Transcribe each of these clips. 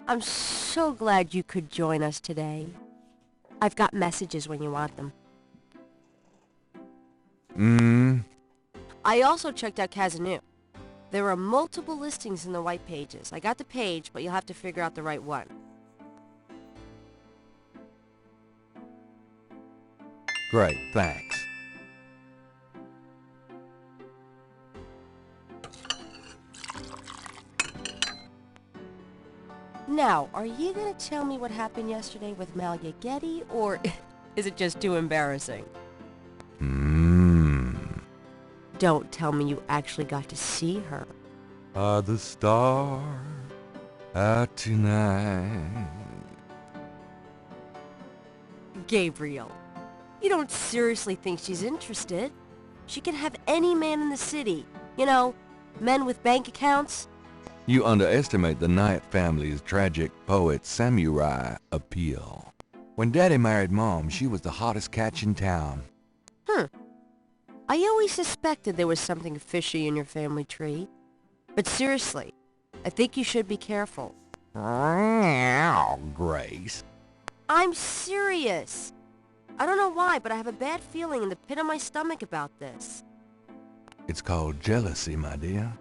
I'm so glad you could join us today. I've got messages when you want them. I also checked out Kazanu. There are multiple listings in the white pages. I got the page, but you'll have to figure out the right one. Great, thanks. Now, are you gonna tell me what happened yesterday with Malia Getty, or is it just too embarrassing? Don't tell me you actually got to see her. Are the stars out tonight? Gabriel, you don't seriously think she's interested? She can have any man in the city. You know, men with bank accounts. You underestimate the Knight family's tragic poet samurai appeal. When Daddy married Mom, she was the hottest catch in town. I always suspected there was something fishy in your family tree. But seriously, I think you should be careful. Grace. I'm serious. I don't know why, but I have a bad feeling in the pit of my stomach about this. It's called jealousy, my dear.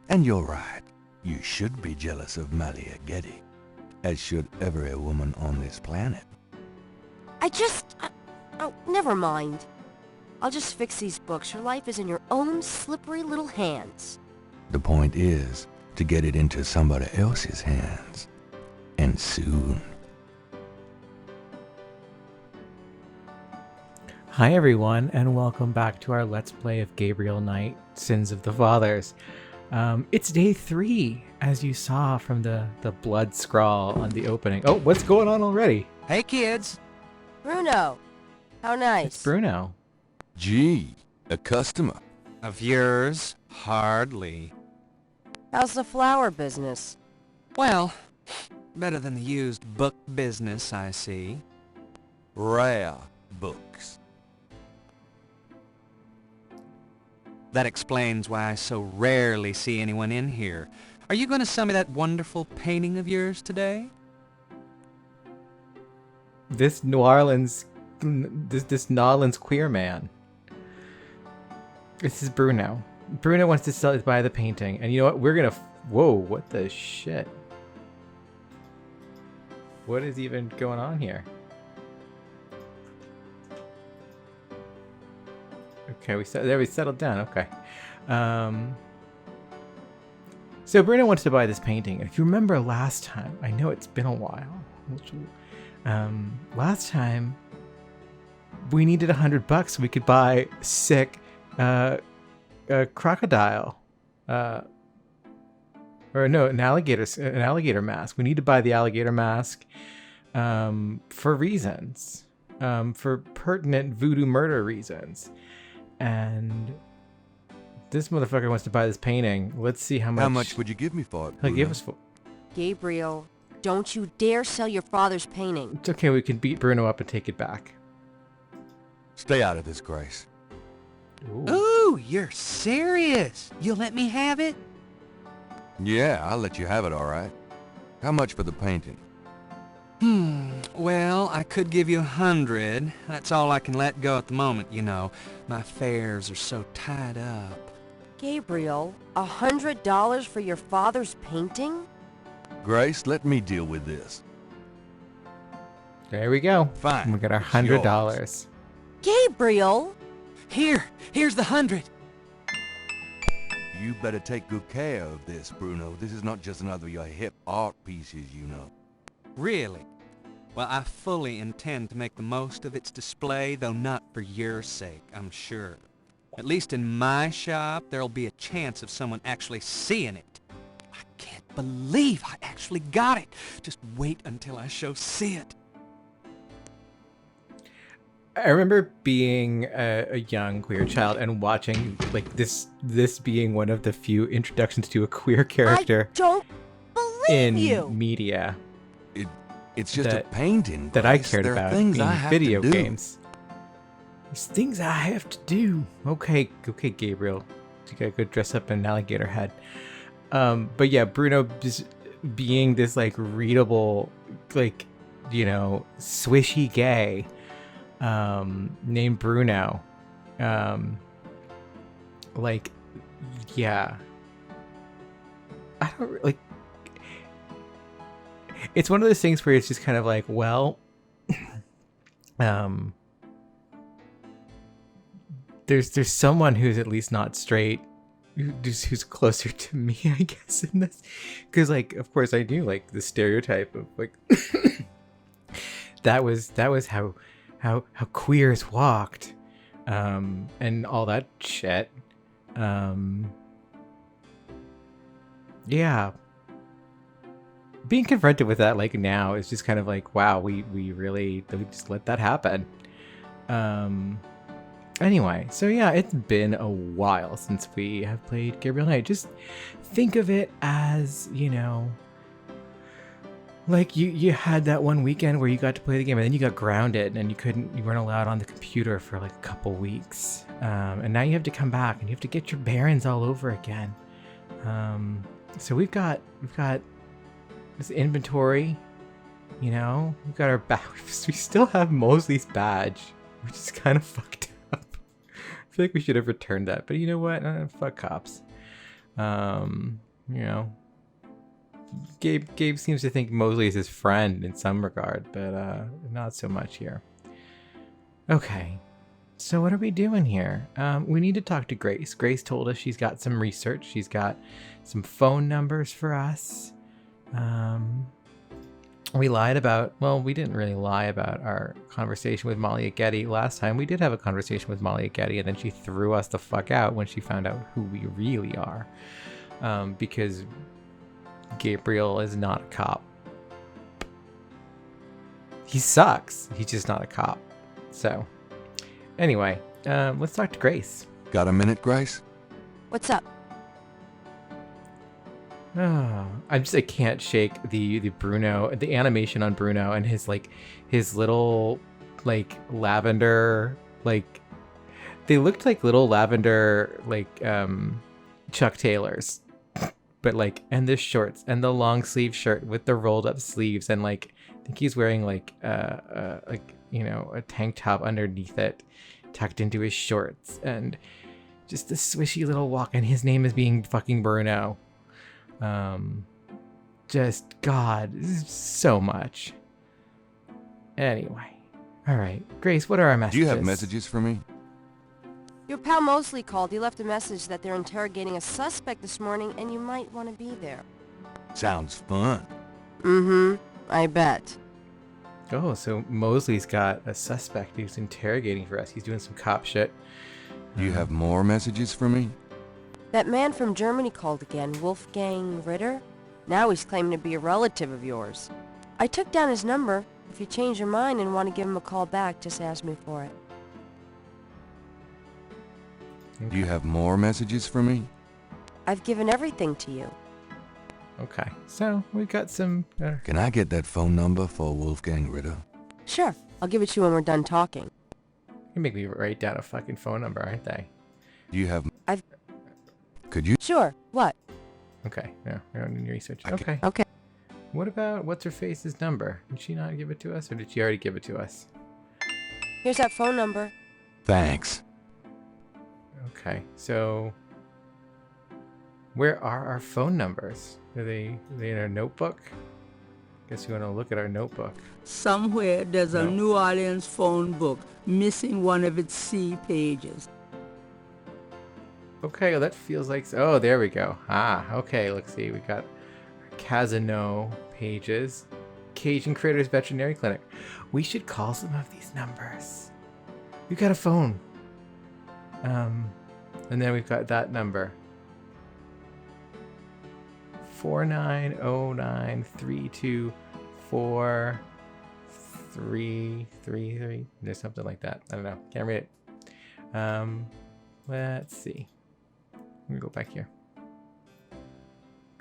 And you're right. You should be jealous of Malia Getty, as should every woman on this planet. Oh, never mind. I'll just fix these books. Your life is in your own slippery little hands. The point is to get it into somebody else's hands. And soon. Hi everyone, and welcome back to our Let's Play of Gabriel Knight, Sins of the Fathers. It's day 3, as you saw from the blood scrawl on the opening. Oh, what's going on already? Hey kids! Bruno, how nice. It's Bruno. Gee, a customer. Of yours? Hardly. How's the flower business? Well, better than the used book business, I see. Rare books. That explains why I so rarely see anyone in here. Are you going to sell me that wonderful painting of yours today? This New Orleans queer man. This is Bruno. Bruno wants to buy the painting, and you know what? We're gonna. Whoa! What the shit? What is even going on here? Okay, we settled down. Okay. So Bruno wants to buy this painting. If you remember last time, I know it's been a while. Last time we needed $100 so we could buy sick crocodile, or no, an alligator mask. We need to buy the alligator mask for reasons, for pertinent voodoo murder reasons. And this motherfucker wants to buy this painting. Let's see how much. How much would you give me for it, He'll Bruno? give us for. Gabriel, don't you dare sell your father's painting. It's okay. We can beat Bruno up and take it back. Stay out of this, Grace. Ooh. Ooh, you're serious! You'll let me have it? Yeah, I'll let you have it, all right. How much for the painting? Well, I could give you 100. That's all I can let go at the moment, you know. My fares are so tied up. Gabriel, $100 for your father's painting? Grace, let me deal with this. There we go. Fine. We got our It's $100. Gabriel! Here's the 100. You better take good care of this, Bruno. This is not just another of your hip art pieces, you know. Really? Well, I fully intend to make the most of its display, though not for your sake, I'm sure. At least in my shop, there'll be a chance of someone actually seeing it. I can't believe I actually got it. Just wait until I show Sid. I remember being a young queer child and watching like this being one of the few introductions to a queer character I don't believe in you! media It's just That- a painting. that I Grace. cared There are about things being I have video to do. games. There's things I have to do. Okay, Gabriel. You gotta go dress up in an alligator head. But yeah, Bruno just being this like readable, like, you know, swishy gay named Bruno. Like, yeah, I don't like, it's one of those things where it's just kind of like, well, there's someone who's at least not straight, who's closer to me, I guess, in this, because like, of course I do like the stereotype of like that was how queers walked, and all that shit. Yeah, being confronted with that like now is just kind of like, wow, we just let that happen. Anyway, so yeah, it's been a while since we have played Gabriel Knight. Just think of it as, you know, like you had that one weekend where you got to play the game and then you got grounded and you weren't allowed on the computer for like a couple weeks. And now you have to come back and you have to get your bearings all over again. So we've got this inventory, you know, we've got our badge. We still have Mosley's badge, which is kind of fucked up. I feel like we should have returned that, but you know what? Fuck cops. You know, Gabe seems to think Mosley is his friend in some regard, but not so much here. Okay, so what are we doing here? We need to talk to Grace. Grace told us she's got some research. She's got some phone numbers for us. We lied about, well, we didn't really lie about our conversation with Molly at Getty. Last time we did have a conversation with Molly at Getty, and then she threw us the fuck out when she found out who we really are. Because Gabriel is not a cop. He sucks. He's just not a cop. So, anyway, let's talk to Grace. Got a minute, Grace? What's up? Oh, I can't shake the Bruno, the animation on Bruno and his little like lavender, like they looked like little lavender like Chuck Taylors, but like, and the shorts and the long sleeve shirt with the rolled up sleeves, and like I think he's wearing like you know, a tank top underneath it tucked into his shorts, and just the swishy little walk, and his name is being fucking Bruno. Just God, so much. Anyway, all right, Grace, what are our messages? Do you have messages for me? Your pal Mosley called. He left a message that they're interrogating a suspect this morning and you might want to be there. Sounds fun. Mm-hmm, I bet. Oh, so Mosley's got a suspect who's interrogating for us. He's doing some cop shit. Do you have more messages for me? That man from Germany called again, Wolfgang Ritter. Now he's claiming to be a relative of yours. I took down his number. If you change your mind and want to give him a call back, just ask me for it. Okay. Do you have more messages for me? I've given everything to you. Okay, so we got some... Can I get that phone number for Wolfgang Ritter? Sure, I'll give it to you when we're done talking. You can make me write down a fucking phone number, aren't they? Do you have... I've... Could you... Sure, what? Okay, no, we don't need research. Okay. Okay. What about What's-Her-Face's number? Did she not give it to us, or did she already give it to us? Here's that phone number. Thanks. Okay, so... Where are our phone numbers? Are they in our notebook? Guess you want to look at our notebook. Somewhere there's a No. New Orleans phone book missing one of its C pages. Okay, well, that feels like... Oh, there we go. Ah, okay, let's see. We got Casino pages. Cajun Critters Veterinary Clinic. We should call some of these numbers. We've got a phone. And then we've got that number. 4909324333. There's something like that. I don't know. Can't read it. Let's see. Let me go back here.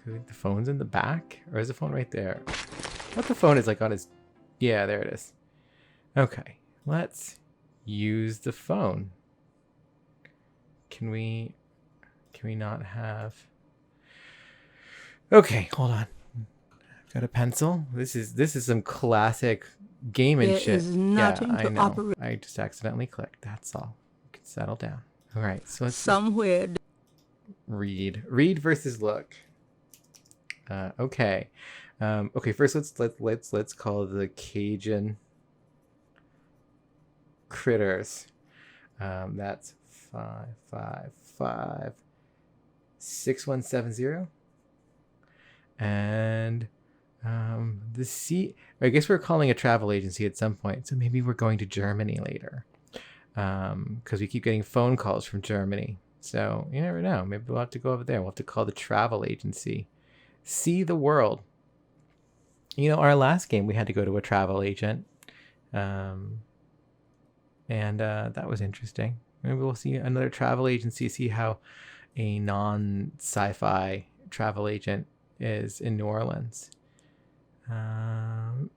The phone's in the back? Or is the phone right there? What the phone is like on his... Yeah, there it is. Okay. Let's use the phone. Can we not have... Okay, hold on. Got a pencil? This is some classic gaming There shit. is nothing Yeah, I to know. operate. I just accidentally clicked. That's all. We can settle down. All right, so let's Somewhere. read. Read versus look. Okay. Okay. First, let's call the Cajun critters. That's 555-6170. And the C. I guess we're calling a travel agency at some point, so maybe we're going to Germany later. Because we keep getting phone calls from Germany. So you never know. Maybe we'll have to go over there. We'll have to call the travel agency. See the world. You know, our last game we had to go to a travel agent. And that was interesting. Maybe we'll see another travel agency, see how a non-sci-fi travel agent is in New Orleans. Who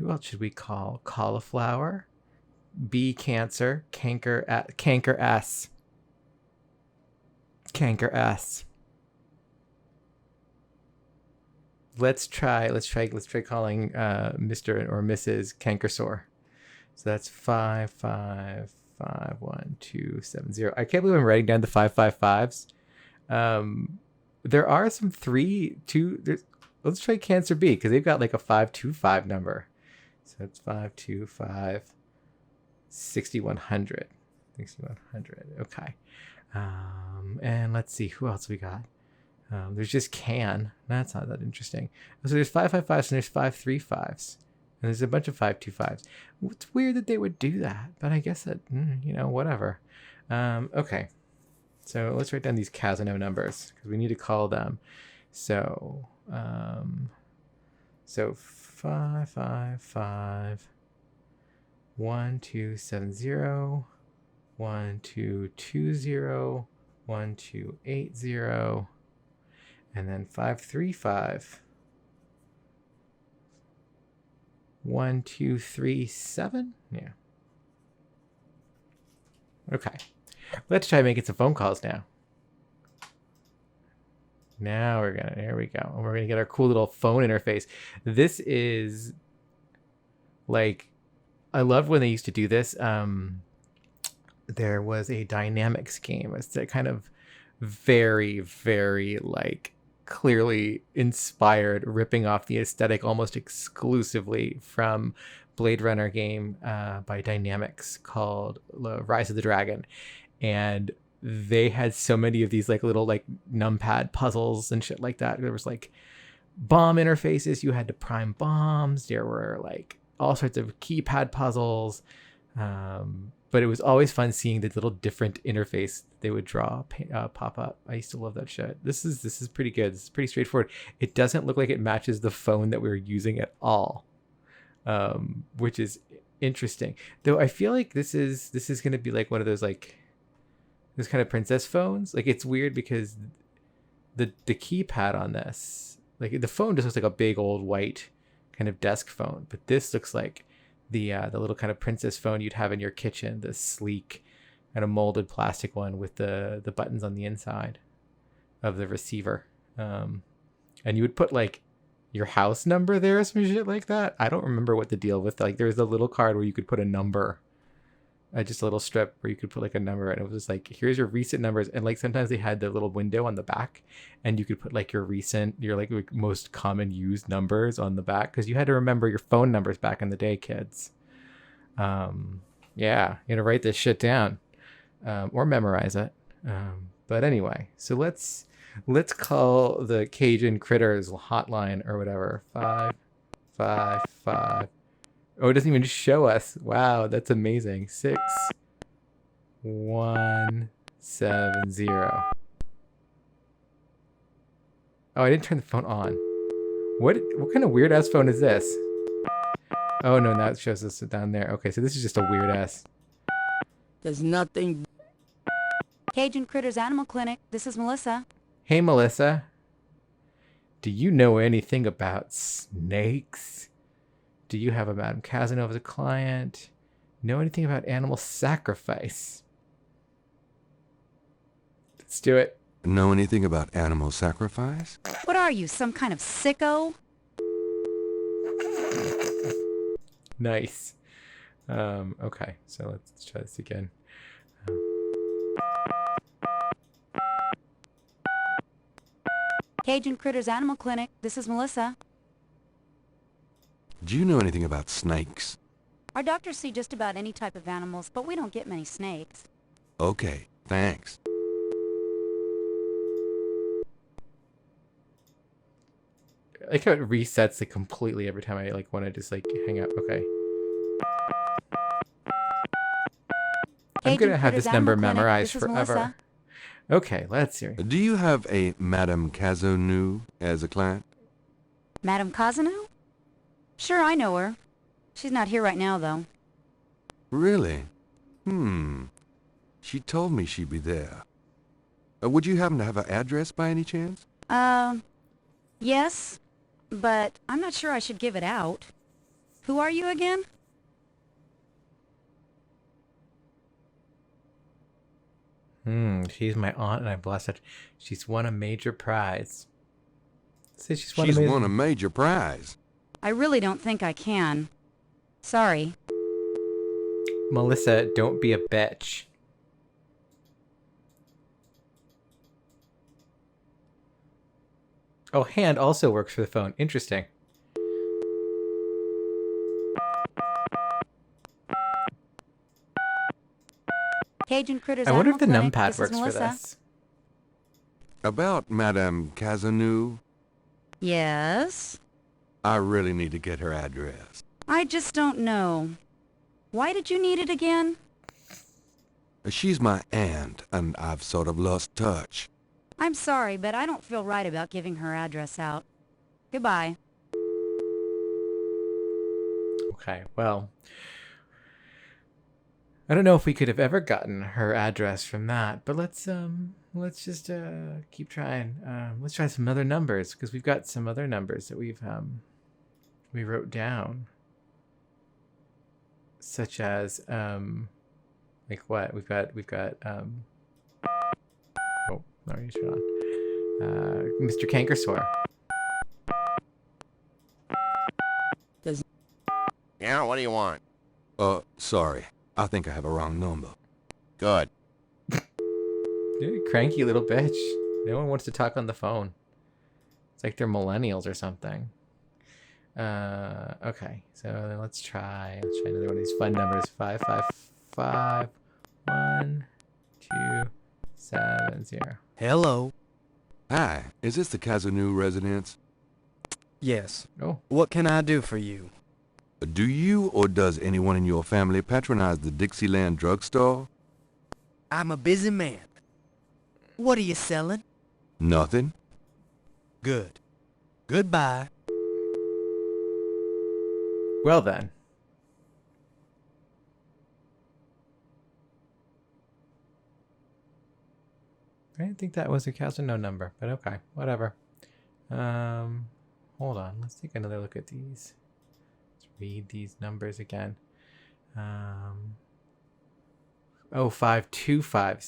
else should we call? Cauliflower, B cancer, canker S. Let's try calling Mr. or Mrs. Cankersore. So that's 5551270. I can't believe I'm writing down the 555s. There are some 3, 2. Let's try Cancer B because they've got like a 525 number. So it's 525 6100. 6100. Okay. And let's see who else we got. There's just Can. That's not that interesting. So there's 555s and there's 535s. And there's a bunch of 525s. It's weird that they would do that, but I guess that, whatever. Okay. So let's write down these Casino numbers because we need to call them. So 555 1270 1220 1280 and then 535 1237. Yeah. Okay. Let's try making some phone calls now. Here we go. And we're gonna get our cool little phone interface. This is like, I love when they used to do this. There was a dynamics game. It's a kind of very, very like clearly inspired, ripping off the aesthetic almost exclusively from Blade Runner game by Dynamics called Rise of the Dragon. And they had so many of these like little like numpad puzzles and shit like that. There was like bomb interfaces. You had to prime bombs. There were like all sorts of keypad puzzles. But it was always fun seeing the little different interface they would draw pop up. I used to love that shit. This is pretty good. It's pretty straightforward. It doesn't look like it matches the phone that we were using at all, which is interesting. Though I feel like this is going to be like one of those like those kind of princess phones. Like it's weird because the keypad on this, like the phone just looks like a big old white kind of desk phone, but this looks like the little kind of princess phone you'd have in your kitchen, the sleek kind of molded plastic one with the buttons on the inside of the receiver. And you would put like your house number there or some shit like that. I don't remember what the deal with, like there was a little card where you could put a number, just a little strip where you could put like a number, and it was just like, here's your recent numbers. And like sometimes they had the little window on the back and you could put like your like most common used numbers on the back, because you had to remember your phone numbers back in the day, kids. Yeah, you gotta write this shit down, or memorize it. But anyway, so let's call the Cajun Critters hotline or whatever. 555. Oh, it doesn't even show us. Wow, that's amazing. 6170. Oh, I didn't turn the phone on. What kind of weird ass phone is this? Oh no, now it shows us down there. Okay, so this is just a weird ass. There's nothing. Cajun Critters Animal Clinic. This is Melissa. Hey, Melissa. Do you know anything about snakes? Do you have a Madame Casanova as a client? Know anything about animal sacrifice? Let's do it. Know anything about animal sacrifice? What are you, some kind of sicko? Nice. Okay, so let's try this again. Cajun Critters Animal Clinic, this is Melissa. Do you know anything about snakes? Our doctors see just about any type of animals, but we don't get many snakes. Okay, thanks. I like how it resets like completely every time I like want to just like hang up. Okay. I'm Cajun gonna have this Critters number Animal Clinic, memorized this is forever. Melissa. Okay, let's hear. Do you have a Madame Cazanou as a client? Madame Kazanu? Sure, I know her. She's not here right now, though. Really? She told me she'd be there. Would you happen to have her address by any chance? Yes, but I'm not sure I should give it out. Who are you again? She's my aunt, and I blessed her. She's won a major prize. Say she's She's won a major prize. I really don't think I can. Sorry. Melissa, don't be a bitch. Oh, hand also works for the phone. Interesting. Cajun Critters I wonder if the Animal Clinic, numpad this is works for Melissa. this. About Madame Cazanou, Yes? I really need to get her address. I just don't know. Why did you need it again? She's my aunt, and I've sort of lost touch. I'm sorry, but I don't feel right about giving her address out. Goodbye. Okay, well, I don't know if we could have ever gotten her address from that, but let's just keep trying. Let's try some other numbers, because we've got some other numbers that we wrote down, such as like what we've got oh, no, you turn on Mr. Cankersaur. Yeah, what do you want? Sorry. I think I have a wrong number. Good. Dude, cranky little bitch. No one wants to talk on the phone. It's like they're millennials or something. Okay, so let's try another one of these fun numbers. 555 1270. Hello. Hi, is this the Cazanou residence? Yes. Oh, What can I do for you? Do you or does anyone in your family patronize the Dixieland drugstore? I'm a busy man. What are you selling? Nothing. Good. Goodbye. well then. I didn't think that was a Casino number, but okay, whatever. Hold on, let's take another look at these. Let's read these numbers again. 525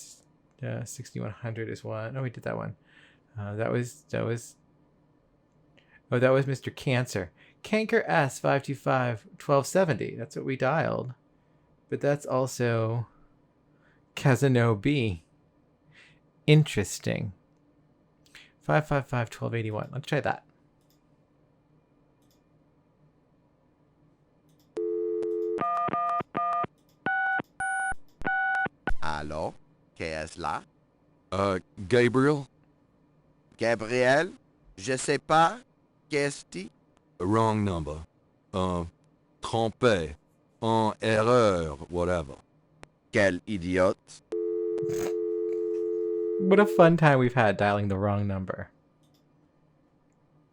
6100 is one. Oh, we did that one. That was Mr. Cancer. Canker S 525 1270. That's what we dialed. But that's also Casino B. Interesting. 555 1281. Let's try that. Allô? Qu'est-ce là? Gabriel? Gabriel? Je sais pas. Qu'est-ce dit? Wrong number. Trompé. En erreur, whatever. Quel idiote. What a fun time we've had dialing the wrong number.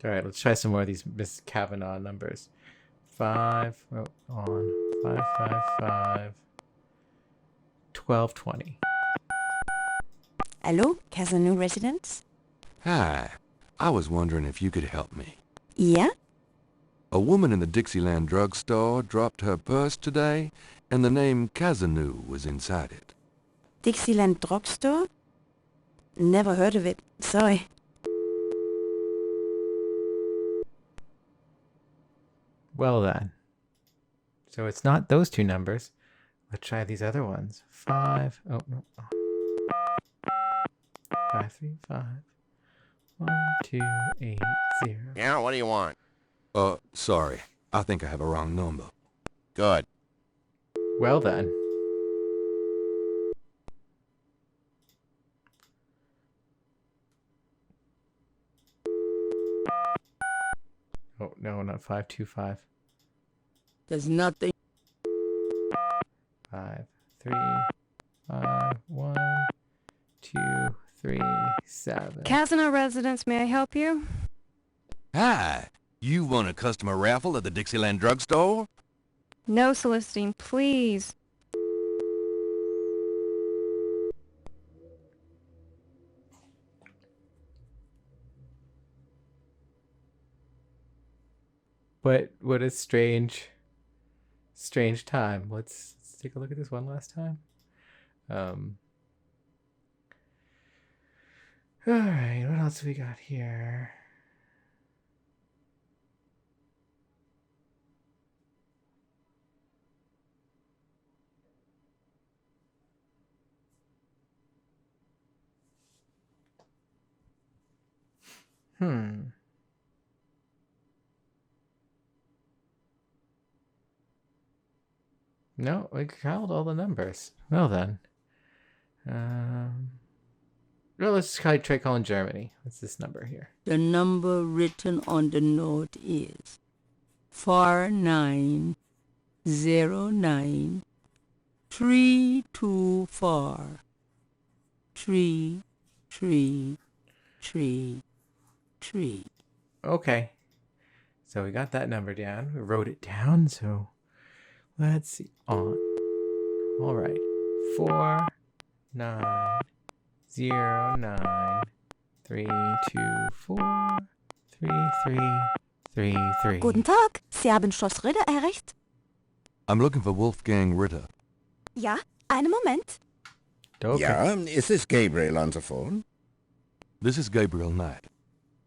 All right, let's try some more of these Miss Kavanaugh numbers. 555 1220. Hello, Casino residence? Hi. I was wondering if you could help me. Yeah? A woman in the Dixieland drugstore dropped her purse today, and the name Cazanou was inside it. Dixieland drugstore? Never heard of it. Sorry. Well then. So it's not those two numbers. Let's try these other ones. 5. Oh no. 535 1280. Yeah, what do you want? Sorry. I think I have a wrong number. Good. Well then. Oh no, not 525. There's nothing. 5 3 5 1 2 3 7. Casino residence, may I help you? Hi. You won a customer raffle at the Dixieland drugstore? No soliciting, please. What a strange time. Let's take a look at this one last time. All right, what else we got here? No, we called all the numbers. Well then. Well, let's try calling Germany. What's this number here? The number written on the note is 4909 324 3333. Okay. So we got that number down. We wrote it down. So let's see. All right. 4909 324 3333. Guten Tag, Sie haben Schloss Ritter erreicht? I'm looking for Wolfgang Ritter. Ja, einen Moment. Okay. Yeah, is this Gabriel on the phone? This is Gabriel Knight.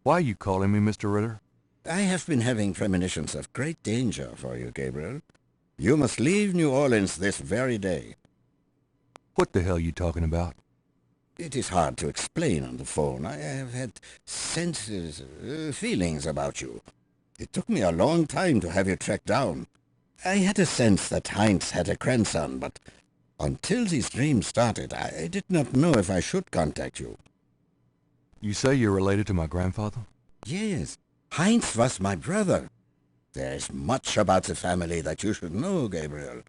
Why are you calling me, Mr. Ritter? I have been having premonitions of great danger for you, Gabriel. You must leave New Orleans this very day. What the hell are you talking about? It is hard to explain on the phone. I have had feelings about you. It took me a long time to have you tracked down. I had a sense that Heinz had a grandson, but until these dreams started, I did not know if I should contact you. You say you're related to my grandfather? Yes, Heinz was my brother. There is much about the family that you should know, Gabriel.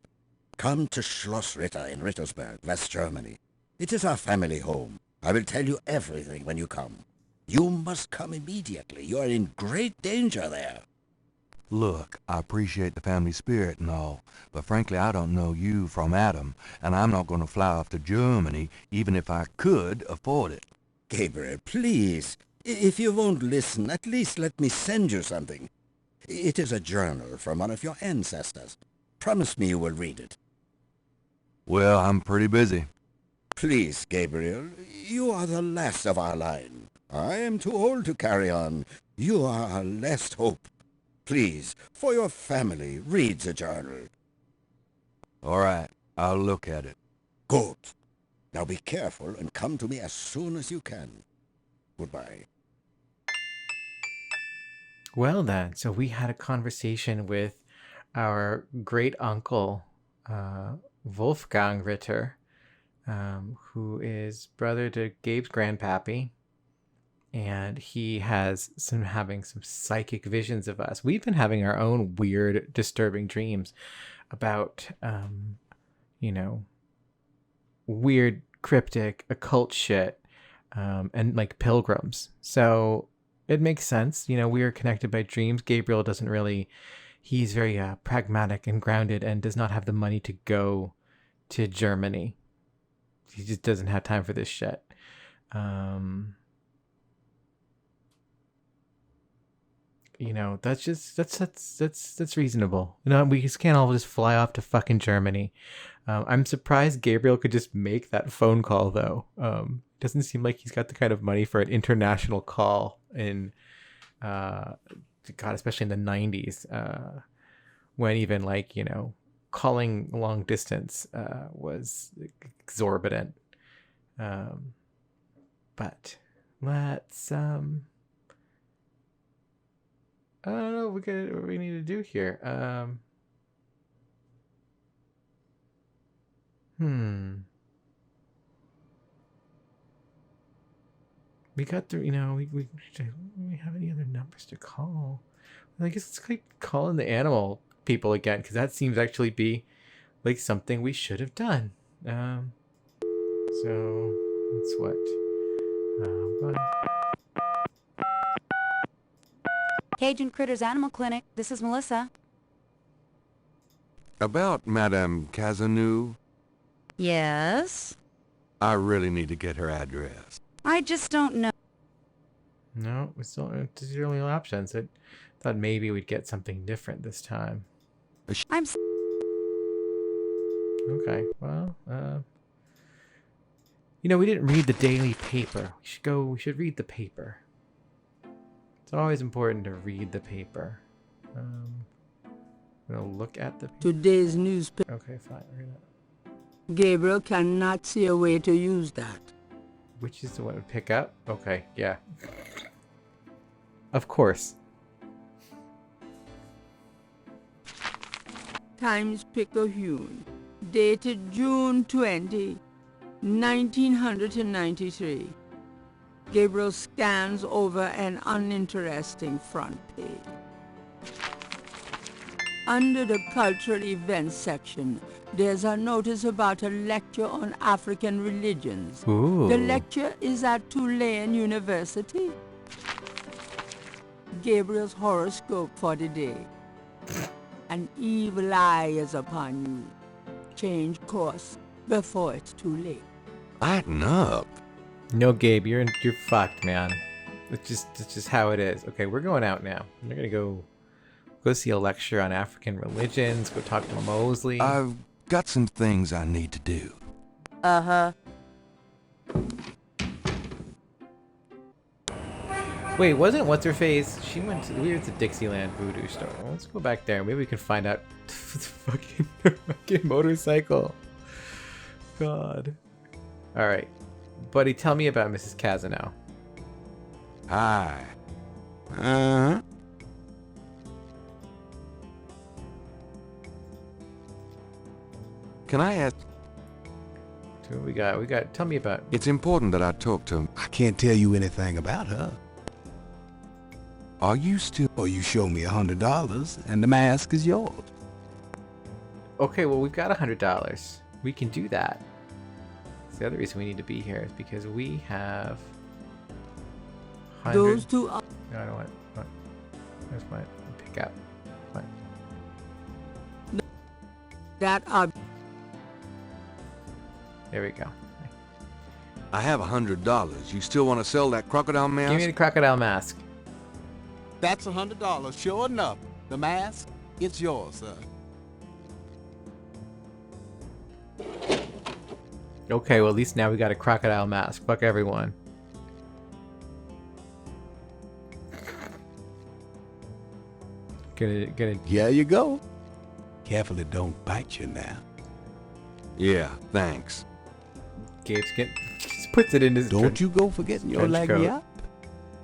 Come to Schloss Ritter in Rittersberg, West Germany. It is our family home. I will tell you everything when you come. You must come immediately. You are in great danger there. Look, I appreciate the family spirit and all, but frankly I don't know you from Adam, and I'm not going to fly off to Germany even if I could afford it. Gabriel, please. If you won't listen, at least let me send you something. It is a journal from one of your ancestors. Promise me you will read it. Well, I'm pretty busy. Please, Gabriel, you are the last of our line. I am too old to carry on. You are our last hope. Please, for your family, read the journal. All right, I'll look at it. Good. Now be careful and come to me as soon as you can. Goodbye. Well then, so we had a conversation with our great uncle, Wolfgang Ritter, who is brother to Gabe's grandpappy, and he has having some psychic visions of us. We've been having our own weird, disturbing dreams about, weird, cryptic, occult shit, and like pilgrims. So it makes sense. We are connected by dreams. Gabriel doesn't really, he's very pragmatic and grounded and does not have the money to go to Germany. He just doesn't have time for this shit. That's reasonable. We just can't all just fly off to fucking Germany. I'm surprised Gabriel could just make that phone call though. Doesn't seem like he's got the kind of money for an international call in, God, especially in the 90s. when even like, you know, calling long distance was exorbitant. But let's I don't know what we need to do here. We got the, you know, we have any other numbers to call? I guess let's keep calling the animal people again, because that seems actually be like something we should have done. So that's what. Cajun Critters Animal Clinic. This is Melissa. About Madame Cazanou, Yes? I really need to get her address. I just don't know. No, we still, this is the only options. I thought maybe we'd get something different this time. Okay, well, you know, we didn't read the daily paper. We should read the paper. It's always important to read the paper. I'm gonna look at the paper. Today's newspaper. Okay, fine. We're gonna... Gabriel cannot see a way to use that. Which is the one to pick up? Okay, yeah. Of course. Times Picayune, dated June 20, 1993. Gabriel scans over an uninteresting front page. Under the cultural events section, there's a notice about a lecture on African religions. Ooh. The lecture is at Tulane University. Gabriel's horoscope for the day. An evil eye is upon you. Change course before it's too late. Lighten up. No, Gabe, you're fucked, man. It's just how it is. Okay, we're going out now. We're gonna go see a lecture on African religions. Go talk to Mosley. I've got some things I need to do. Uh-huh. Wait, wasn't what's-her-face? We went to the Dixieland Voodoo store. Well, let's go back there. Maybe we can find out the fucking motorcycle. God. Alright. Buddy, tell me about Mrs. Cazanou. Hi. Uh-huh. Can I ask? So what we got. Tell me about. It's important that I talk to him. I can't tell you anything about her. Are you still? Or you show me $100 and the mask is yours. Okay, well we've got $100. We can do that. The other reason we need to be here is because we have 100. Those two are... No, I don't want it. There's my pick up. What? That are... There we go. I have $100. You still want to sell that crocodile mask? Give me the crocodile mask. That's $100, sure enough. The mask, it's yours, sir. Okay, well at least now we got a crocodile mask. Fuck everyone. Gonna. Here you go. Careful it don't bite you now. Yeah, thanks. Gabe's just puts it in his. Don't you go forgetting your trench coat. lagniappe.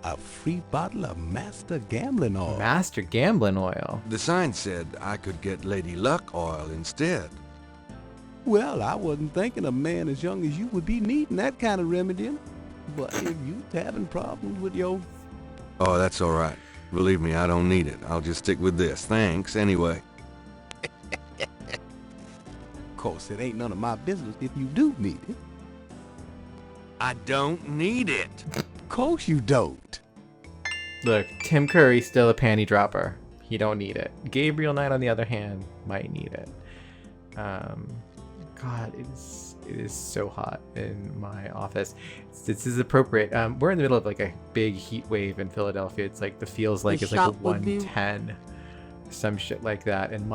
A free bottle of Master Gambling Oil. Master Gambling Oil. The sign said I could get Lady Luck oil instead. Well, I wasn't thinking a man as young as you would be needing that kind of remedy. But if you having problems with your... Oh, that's all right. Believe me, I don't need it. I'll just stick with this. Thanks, anyway. Of course, it ain't none of my business if you do need it. I don't need it. Of course you don't. Look, Tim Curry's still a panty dropper. He don't need it. Gabriel Knight, on the other hand, might need it. God, it is so hot in my office. This is appropriate. We're in the middle of like a big heat wave in Philadelphia. It's like feels like it's like a 110, some shit like that. And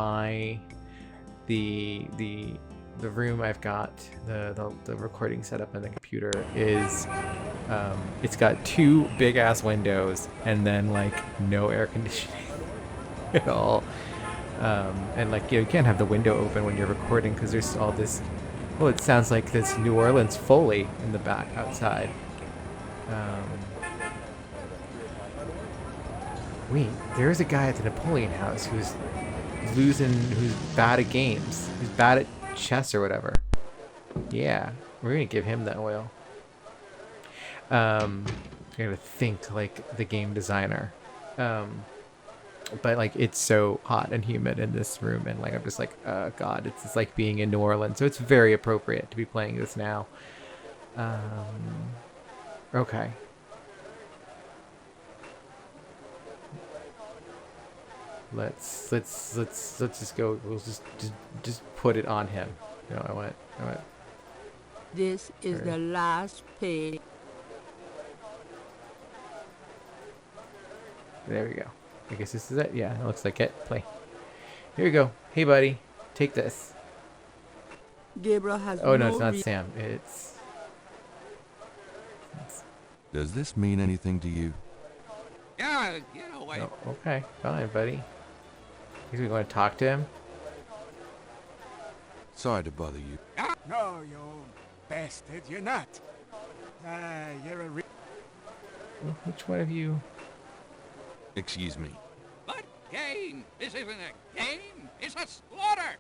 the room I've got, the recording setup on the computer is it's got 2 big ass windows and then like no air conditioning at all. And like, you can't have the window open when you're recording because there's all this. Well, it sounds like this New Orleans Foley in the back outside. Wait, there's a guy at the Napoleon House who's bad at games, who's bad at chess or whatever. Yeah, we're gonna give him that oil. I gotta think like the game designer. But like it's so hot and humid in this room, and like I'm just like, oh god, it's like being in New Orleans, so it's very appropriate to be playing this now. Okay. Let's just go. We'll just put it on him. No, I want. This is the last pay. There we go. I guess this is it. Yeah, it looks like it. Play. Here you go. Hey, buddy. Take this. Gabriel has Oh, no, it's not Sam. It's... Does this mean anything to you? Yeah, wait. Oh, okay. Fine, buddy. Guess we want to talk to him? Sorry to bother you. No, you bastard, you're not. You're a Which one of you... Excuse me. What game? This isn't a game. It's a slaughter.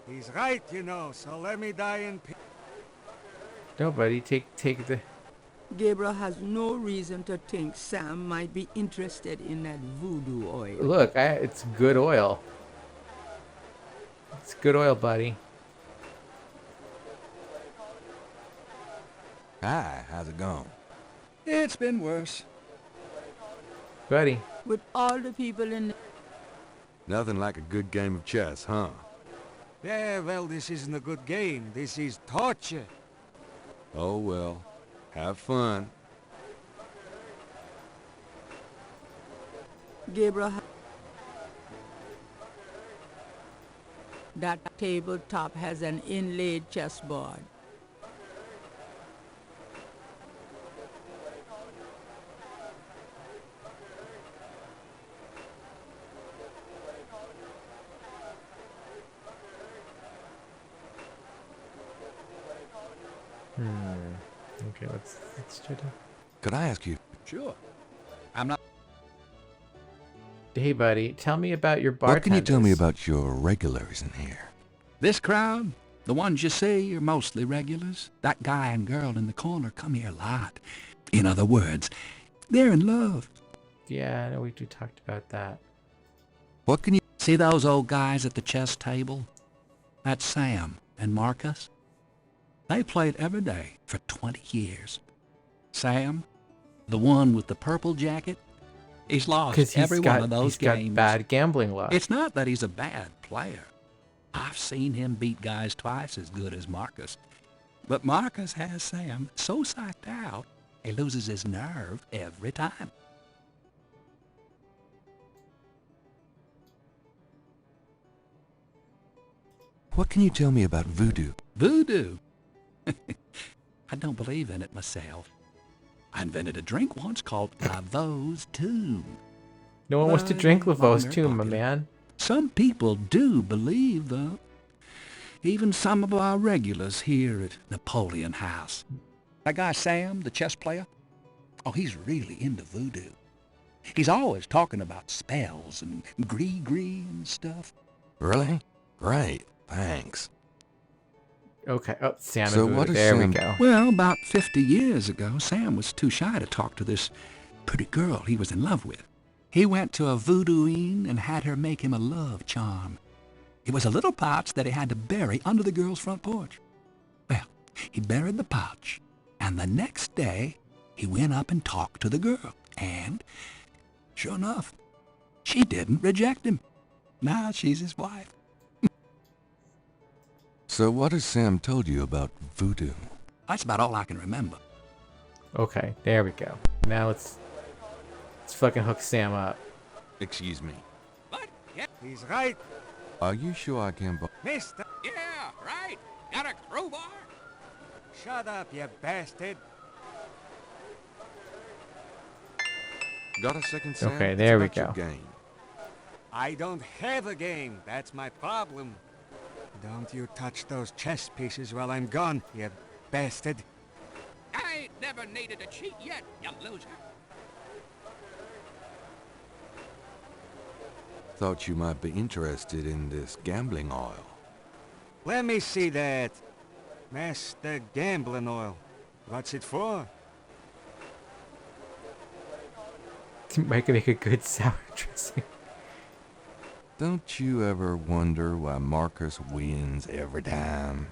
He's right, so let me die in peace. No, buddy. Take the... Gabriel has no reason to think Sam might be interested in that voodoo oil. Look, it's good oil. It's good oil, buddy. Hi, how's it going? It's been worse. Buddy. With all the people in... Nothing like a good game of chess, huh? Yeah, well, this isn't a good game. This is torture. Oh, well. Have fun. Gabriel... That tabletop has an inlaid chessboard. Okay, let's try to... Could I ask you? Sure. I'm not... Hey, buddy, tell me about your bartenders. What can you tell me about your regulars in here? This crowd, the ones you see are mostly regulars. That guy and girl in the corner come here a lot. In other words, they're in love. Yeah, I know we talked about that. What can you... See those old guys at the chess table? That's Sam and Marcus. They played every day for 20 years. Sam, the one with the purple jacket, he's lost every one of those games. He's got bad gambling luck. It's not that he's a bad player. I've seen him beat guys twice as good as Marcus. But Marcus has Sam so psyched out, he loses his nerve every time. What can you tell me about voodoo? Voodoo? I don't believe in it myself. I invented a drink once called Laveau's Tomb. No one wants to drink Laveau's Tomb, my man. Some people do believe, though. Even some of our regulars here at Napoleon House. That guy Sam, the chess player, oh, he's really into voodoo. He's always talking about spells and gree-gree and stuff. Really? Great. Thanks. Okay. Oh, Sam So and what Voodoo. is There Sam... we go. Well, about 50 years ago, Sam was too shy to talk to this pretty girl he was in love with. He went to a voodooine and had her make him a love charm. It was a little pouch that he had to bury under the girl's front porch. Well, he buried the pouch, and the next day, he went up and talked to the girl. And, sure enough, she didn't reject him. Now she's his wife. So what has Sam told you about voodoo? That's about all I can remember. Okay, there we go. Now let's fucking hook Sam up. Excuse me. What? Yeah, he's right. Are you sure I can... Mister. Yeah, right. Got a crowbar? Shut up, you bastard. Got a second, Sam? Okay, It's there we about your go. game. I don't have a game. That's my problem. Don't you touch those chess pieces while I'm gone, you bastard. I ain't never needed to cheat yet, you loser. Thought you might be interested in this gambling oil. Let me see that. Master Gambling Oil. What's it for? Might make a good sour dressing. Don't you ever wonder why Marcus wins every time?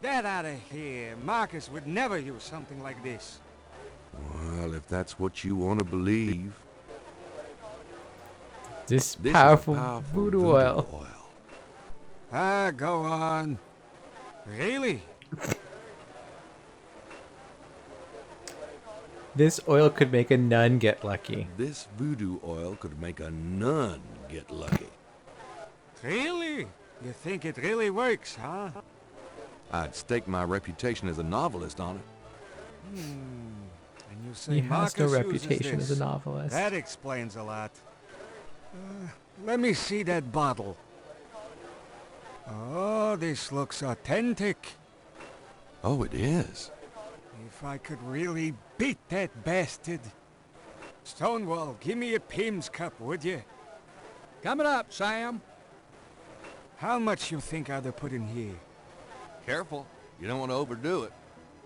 Get out of here. Marcus would never use something like this. Well, if that's what you want to believe. This powerful voodoo oil. Ah, go on. Really? This oil could make a nun get lucky. This voodoo oil could make a nun get lucky. Really? You think it really works, huh? I'd stake my reputation as a novelist on it. And you say He has Marcus no uses reputation as this. a novelist. That explains a lot. Let me see that bottle. Oh, this looks authentic. Oh, it is. If I could really beat that bastard. Stonewall, give me a Pim's cup, would you? Coming up, Sam. How much you think I'd put in here? Careful. You don't want to overdo it.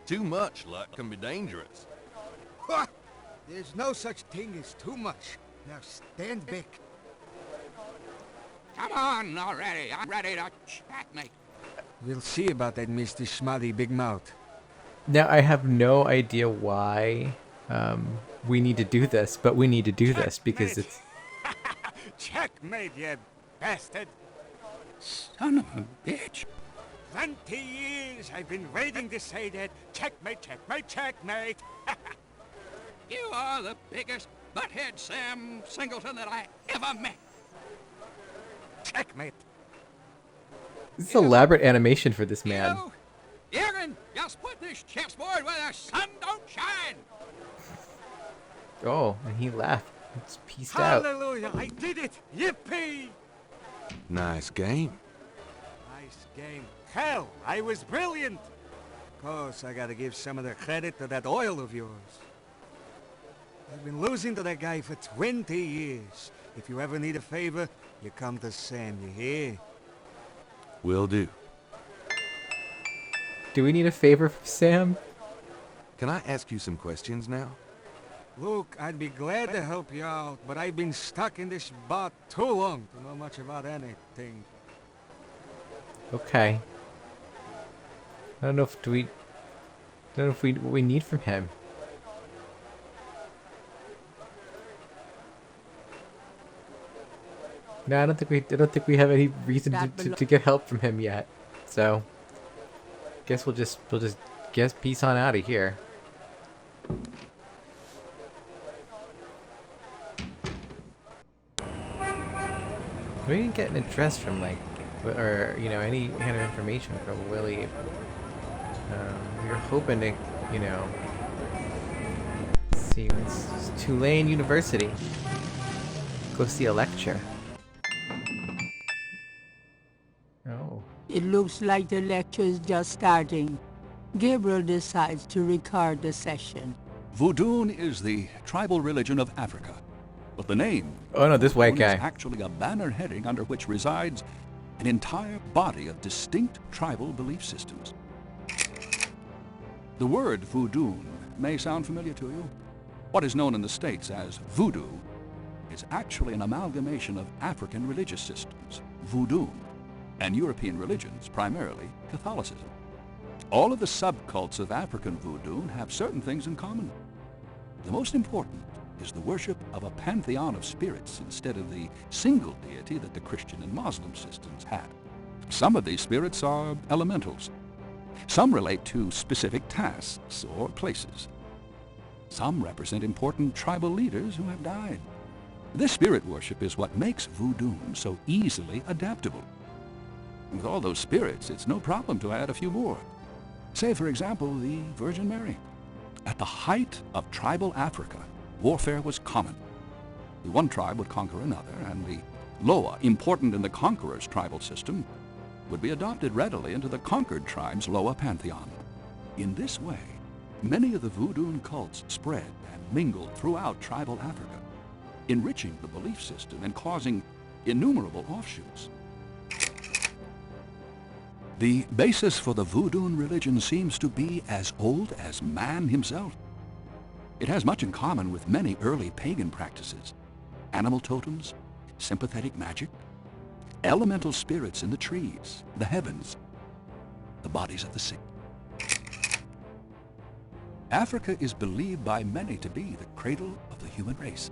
Too much luck can be dangerous. What? There's no such thing as too much. Now stand back. Come on already. I'm ready to checkmate. We'll see about that, Mr. Schmuddy Big Mouth. Now, I have no idea why we need to do this, but we need to do this because it's... Checkmate, you bastard! Son of a bitch. 20 years I've been waiting to say that. Checkmate, checkmate, checkmate! You are the biggest butthead Sam Singleton that I ever met. Checkmate. This is elaborate animation for this man. You can just put this chessboard where the sun don't shine. Oh, and he left. It's pieced out. Hallelujah, I did it! Yippee! Nice game. Nice game. Hell, I was brilliant! Of course, I gotta give some of the credit to that oil of yours. I've been losing to that guy for 20 years. If you ever need a favor, you come to Sam, you hear? Will do. Do we need a favor from Sam? Can I ask you some questions now? Luke, I'd be glad to help you out, but I've been stuck in this bot too long to know much about anything. Okay. I don't know if what we need from him. No, I don't think we have any reason to get help from him yet. So, guess we'll just peace on out of here. We didn't get an address from or any kind of information from Willie. We were hoping to, see, it's Tulane University. Go see a lecture. Oh. It looks like the lecture is just starting. Gabriel decides to record the session. Voodoo is the tribal religion of Africa. But the name Oh no, this white guy. is actually a banner heading under which resides an entire body of distinct tribal belief systems. The word voodoo may sound familiar to you. What is known in the States as voodoo is actually an amalgamation of African religious systems, voodoo, and European religions, primarily Catholicism. All of the subcults of African voodoo have certain things in common. The most important is the worship of a pantheon of spirits instead of the single deity that the Christian and Muslim systems have. Some of these spirits are elementals. Some relate to specific tasks or places. Some represent important tribal leaders who have died. This spirit worship is what makes voodoo so easily adaptable. With all those spirits, it's no problem to add a few more. Say, for example, the Virgin Mary. At the height of tribal Africa, warfare was common. The one tribe would conquer another, and the Loa, important in the conqueror's tribal system, would be adopted readily into the conquered tribe's Loa pantheon. In this way, many of the voodoo cults spread and mingled throughout tribal Africa, enriching the belief system and causing innumerable offshoots. The basis for the voodoo religion seems to be as old as man himself. It has much in common with many early pagan practices: animal totems, sympathetic magic, elemental spirits in the trees, the heavens, the bodies of the sick. Africa is believed by many to be the cradle of the human race.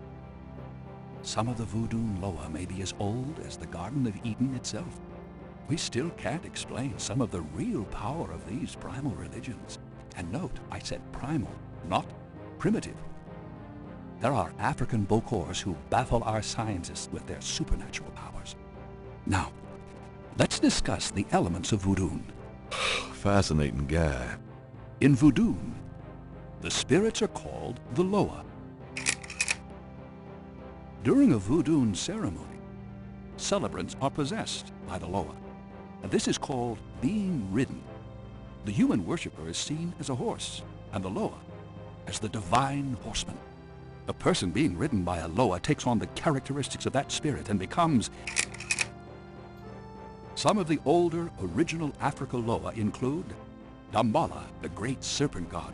Some of the voodoo Loa may be as old as the Garden of Eden itself. We still can't explain some of the real power of these primal religions. And note, I said primal, not primitive. There are African Bokors who baffle our scientists with their supernatural powers. Now, let's discuss the elements of voodoo. Fascinating guy. In voodoo, the spirits are called the Loa. During a voodoo ceremony, celebrants are possessed by the Loa, and this is called being ridden. The human worshiper is seen as a horse, and the Loa as the divine horseman. A person being ridden by a Loa takes on the characteristics of that spirit and becomes... Some of the older original Africa Loa include Dambala, the great serpent god;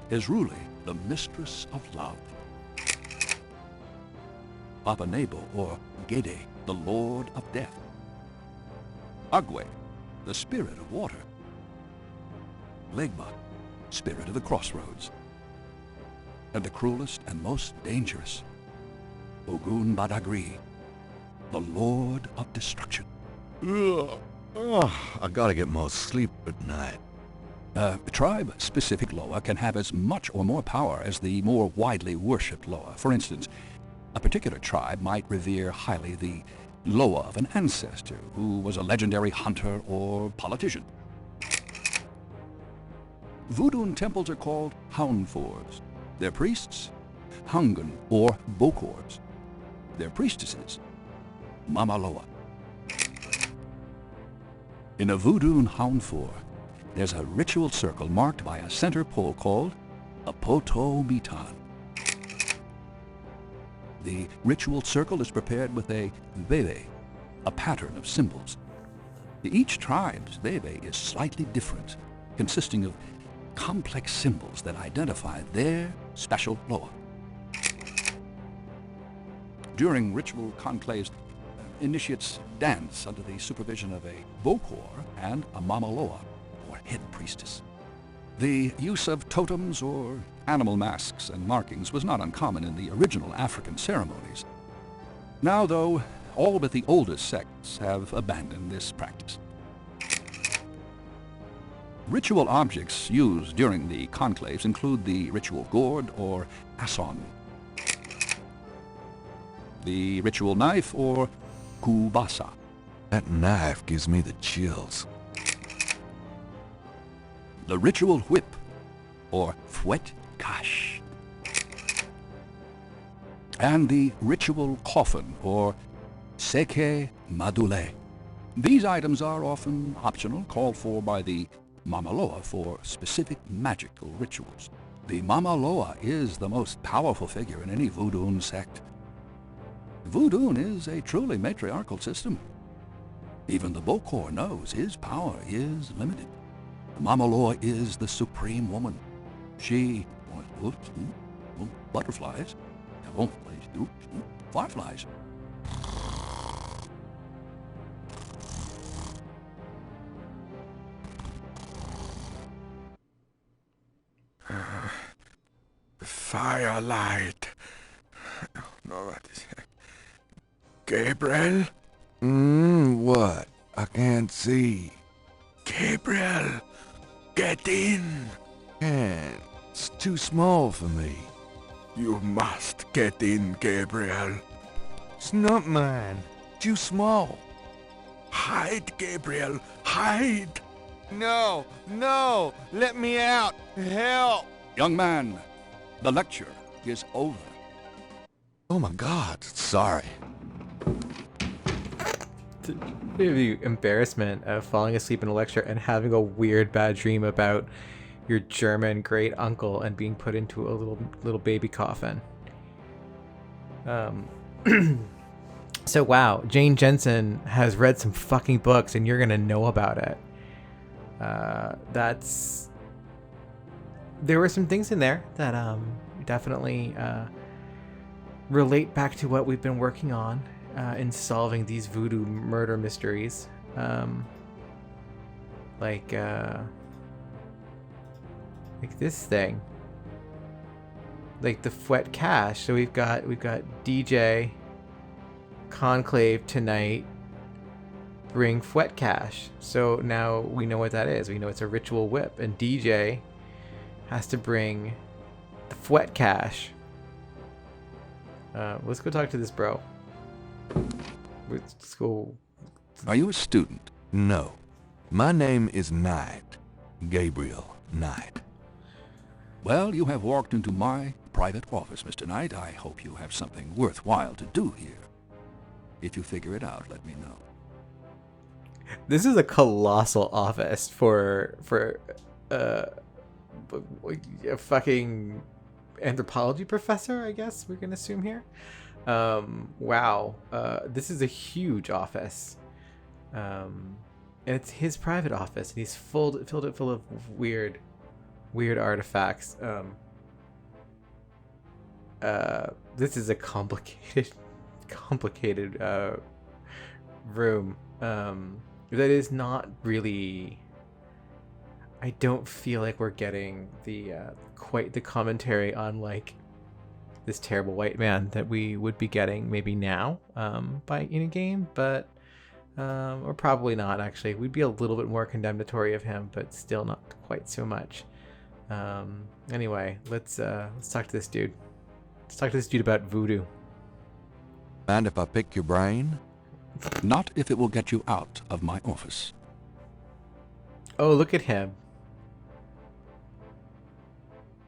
Ezruli, the mistress of love; Papa Nebo, or Gede, the lord of death; Agwe, the spirit of water; Legba, spirit of the crossroads; and the cruelest and most dangerous, Ogun Badagri, the lord of destruction. Ugh. Oh, I gotta get more sleep at night. Tribe-specific Loa can have as much or more power as the more widely worshipped Loa. For instance, a particular tribe might revere highly the Loa of an ancestor who was a legendary hunter or politician. Voodoo temples are called Hounfours. Their priests, Hungan or Bokors. Their priestesses, Mama Loa. In a voodoo Hounfour, there's a ritual circle marked by a center pole called a poto mitan. The ritual circle is prepared with a veve, a pattern of symbols. Each tribe's veve is slightly different, consisting of complex symbols that identify their special Loa. During ritual conclaves, initiates dance under the supervision of a Bokor and a Mama Loa, or head priestess. The use of totems or animal masks and markings was not uncommon in the original African ceremonies. Now, though, all but the oldest sects have abandoned this practice. Ritual objects used during the conclaves include the ritual gourd or asson, the ritual knife or kubasa. That knife gives me the chills. The ritual whip or fouet cache, and the ritual coffin or seke madule. These items are often optional, called for by the Mama Loa for specific magical rituals. The Mama Loa is the most powerful figure in any voodoo sect. Voodoo is a truly matriarchal system. Even the Bokor knows his power is limited. Mama Loa is the supreme woman. She... butterflies. Fireflies. Firelight. No, what is it? Gabriel? What? I can't see. Gabriel, get in. Can't. It's too small for me. You must get in, Gabriel. It's not mine. Too small. Hide, Gabriel, hide. No, no, let me out. Help. Young man, the lecture is over. Oh my God, sorry. the embarrassment of falling asleep in a lecture and having a weird bad dream about your German great uncle and being put into a little baby coffin. So wow, Jane Jensen has read some fucking books and you're gonna know about it. There were some things in there that definitely relate back to what we've been working on in solving these voodoo murder mysteries. Like this thing. Like the Fouet Cache. So we've got DJ Conclave tonight bring Fouet Cache. So now we know what that is. We know it's a ritual whip, and DJ has to bring the Fouet Cache. Let's go talk to this bro. Let's go. Are you a student? No. My name is Knight. Gabriel Knight. Well, you have walked into my private office, Mr. Knight. I hope you have something worthwhile to do here. If you figure it out, let me know. This is a colossal office for a fucking anthropology professor, I guess we can assume here. Wow. This is a huge office. And it's his private office, and he's filled it full of weird artifacts. This is a complicated room. That is not really. I don't feel like we're getting the quite the commentary on like this terrible white man that we would be getting maybe now in a game, but or probably not actually. We'd be a little bit more condemnatory of him, but still not quite so much. Anyway, let's talk to this dude. Let's talk to this dude about voodoo. Mind if I pick your brain? Not if it will get you out of my office. Oh, look at him.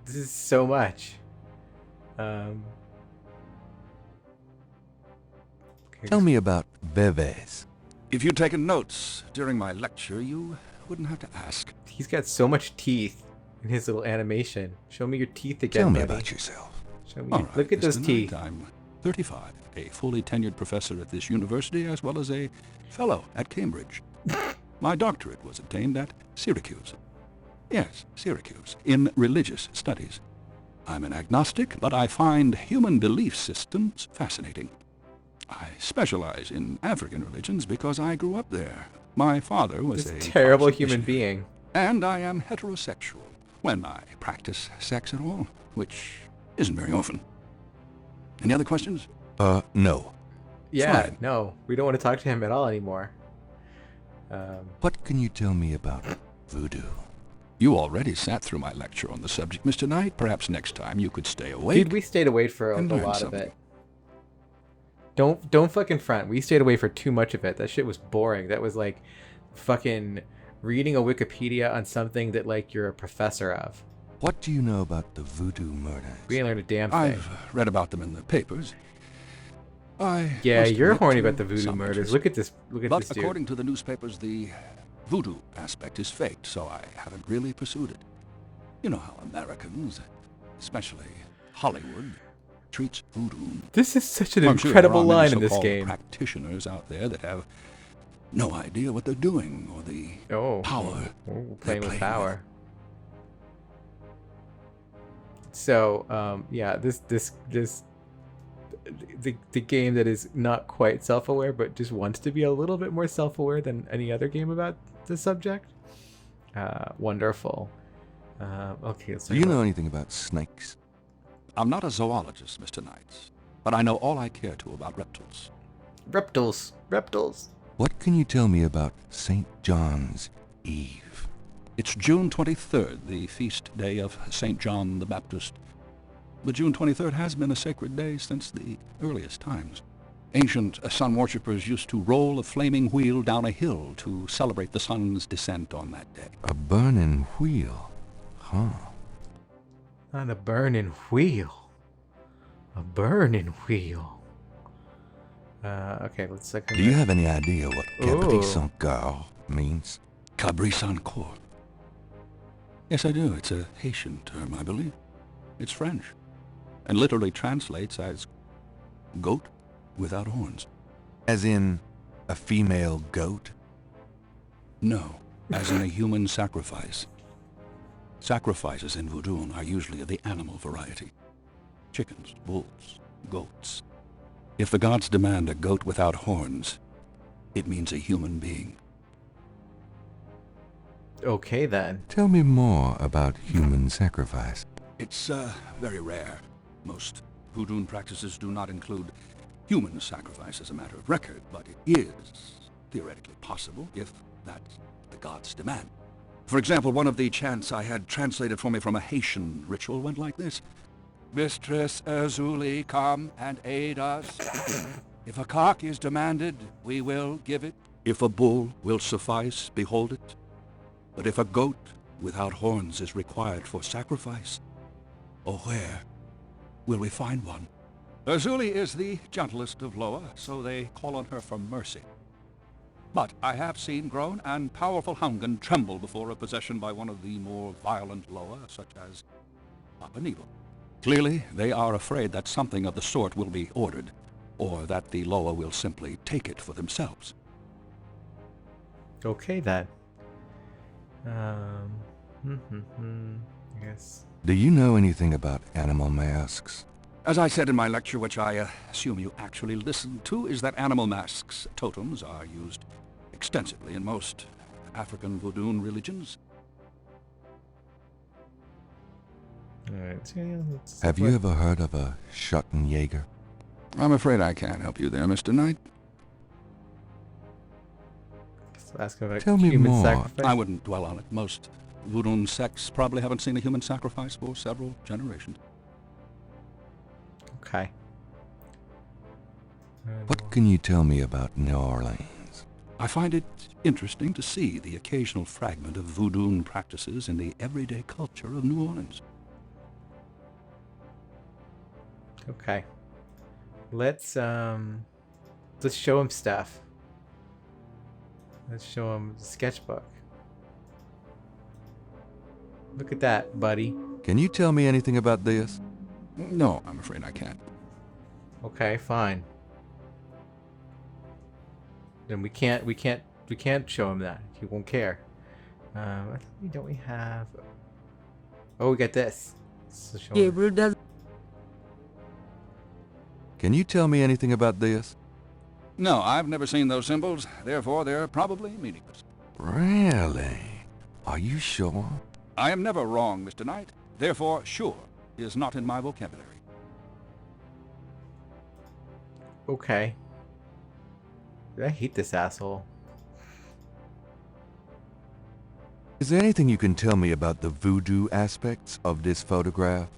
This is so much. Tell me about Beves. If you'd taken notes during my lecture, you wouldn't have to ask. He's got so much teeth in his little animation. Show me your teeth again, Tell me buddy. about yourself. Show me. All right, Look at those Mr. teeth. Knight, I'm 35, a fully tenured professor at this university, as well as a fellow at Cambridge. My doctorate was obtained at Syracuse. Yes, Syracuse, in religious studies. I'm an agnostic, but I find human belief systems fascinating. I specialize in African religions because I grew up there. My father was a terrible human being. And I am heterosexual, when I practice sex at all, which isn't very often. Any other questions? No. Yeah, Fine. no. We don't want to talk to him at all anymore. What can you tell me about voodoo? You already sat through my lecture on the subject, Mr. Knight. Perhaps next time you could stay awake. Dude, we stayed away for a lot of it. Don't fucking front. We stayed away for too much of it. That shit was boring. That was like fucking reading a Wikipedia on something that like you're a professor of. What do you know about the voodoo murders? We ain't learned a damn thing. I've read about them in the papers. Yeah, you're horny about the voodoo murders. Look at this. Look at this But dude. according to the newspapers, the voodoo aspect is faked, so I haven't really pursued it. You know how Americans, especially Hollywood, treats voodoo. This is such an I'm sure incredible there are many line in this so-called game. Practitioners out there that have no idea what they're doing or the power. Playing with power. So, yeah, the game that is not quite self-aware, but just wants to be a little bit more self-aware than any other game about the subject. Wonderful. Okay, let's Do you know anything about snakes? I'm not a zoologist, Mr. Knight, but I know all I care to about reptiles. Reptiles. What can you tell me about St. John's Eve? It's June 23rd, the feast day of St. John the Baptist. But June 23rd has been a sacred day since the earliest times. Ancient sun worshippers used to roll a flaming wheel down a hill to celebrate the sun's descent on that day. A burning wheel? Huh. On a burning wheel. A burning wheel. Okay, let's look. Do you have any idea what Cabri Ooh. Sans Corps means? Cabri Sans Corps. Yes, I do. It's a Haitian term, I believe. It's French, and literally translates as goat without horns. As in a female goat? No, as in a human sacrifice. Sacrifices in Voodoo are usually of the animal variety. Chickens, bulls, goats. If the gods demand a goat without horns, it means a human being. Okay, then. Tell me more about human sacrifice. It's very rare. Most Voodoo practices do not include human sacrifice as a matter of record, but it is theoretically possible if that's the gods' demand. For example, one of the chants I had translated for me from a Haitian ritual went like this. Mistress Azuli, come and aid us. If a cock is demanded, we will give it. If a bull will suffice, behold it. But if a goat without horns is required for sacrifice, oh, where will we find one? Azuli is the gentlest of Loa, so they call on her for mercy. But I have seen grown and powerful Hungan tremble before a possession by one of the more violent Loa, such as Papa Nebo. Clearly, they are afraid that something of the sort will be ordered, or that the Loa will simply take it for themselves. Okay, then. I guess. Do you know anything about animal masks? As I said in my lecture, which I assume you actually listened to, is that animal masks, totems, are used extensively in most African Voodoo religions. Alright, so yeah, let's Have you ever heard of a Schottenjäger? I'm afraid I can't help you there, Mr. Knight. ask about Tell me human more. sacrifice? I wouldn't dwell on it. Most Voodoo sects probably haven't seen a human sacrifice for several generations. Okay. What can you tell me about New Orleans? I find it interesting to see the occasional fragment of Voodoo practices in the everyday culture of New Orleans. Okay. Let's show him stuff. Let's show him the sketchbook. Look at that, buddy. Can you tell me anything about this? No, I'm afraid I can't. Okay, fine. Then we can't show him that. He won't care. Don't we have? Oh, we got this. So show him. Gabriel does. Can you tell me anything about this? No, I've never seen those symbols. Therefore, they're probably meaningless. Really? Are you sure? I am never wrong, Mr. Knight. Therefore, sure is not in my vocabulary. Okay. I hate this asshole. Is there anything you can tell me about the voodoo aspects of this photograph?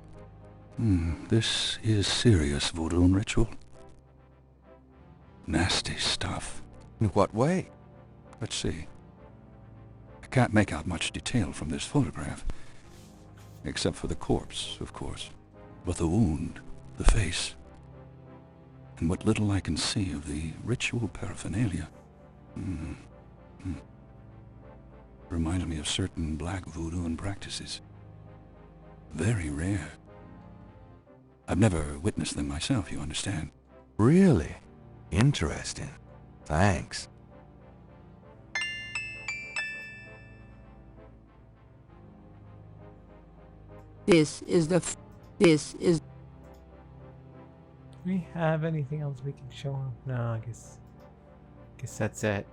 This is serious Voodoo ritual. Nasty stuff. In what way? Let's see. I can't make out much detail from this photograph. Except for the corpse, of course. But the wound, the face, and what little I can see of the ritual paraphernalia. Reminds me of certain black Voodoo practices. Very rare. I've never witnessed them myself, you understand. Really? Interesting. Thanks. This is. Do we have anything else we can show him? No, I guess that's it.